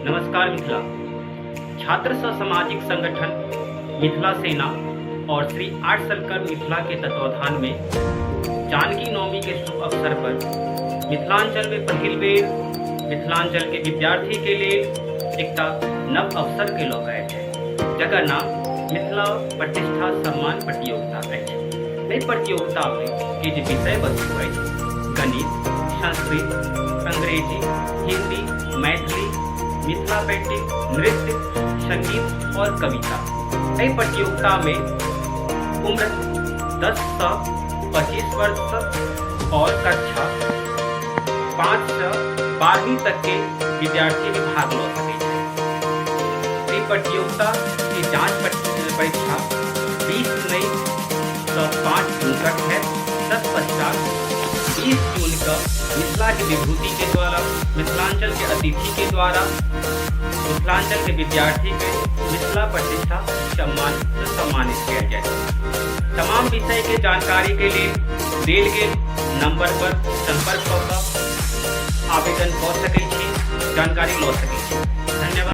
नमस्कार मिथिला। छात्र सामाजिक संगठन मिथिला सेना और श्री आर्ट सर्कल मिथिला के तत्वाधान में जानकी नवमी के शुभ अवसर पर मिथिलांचल में पहिल बेर मिथिलांचल के विद्यार्थी के लिए एक नव अवसर के लऽ कऽ छै, जकर नाम मिथिला प्रतिष्ठा सम्मान प्रतियोगिता अछि। एहि प्रतियोगिता में के जे विषय वस्तु अछि गणित, संस्कृत, अंग्रेजी, हिंदी, मैथिली, मिथिला पेंटिंग, नृत्य, संगीत और कविता। एहि प्रतियोगिता में उम्र 10 से 25 वर्ष और कक्षा 5 से 12वीं तक के विद्यार्थी में भाग ले सके हैं। एहि प्रतियोगिता की जांच परीक्षा 20 मई से 5 जून तक है। तत्पश्चात 20 जून का मिथिला की विभूति के द्वारा, मिथिलांचल के अतिथि के द्वारा मिथिलांचल के विद्यार्थी के मिथिला प्रतिष्ठा सम्मान से सम्मानित किया जाए। तमाम विषय के जानकारी के लिए देल गेल नंबर पर संपर्क कऽ आवेदन कऽ सकैत छी, जानकारी लऽ सकैत छी।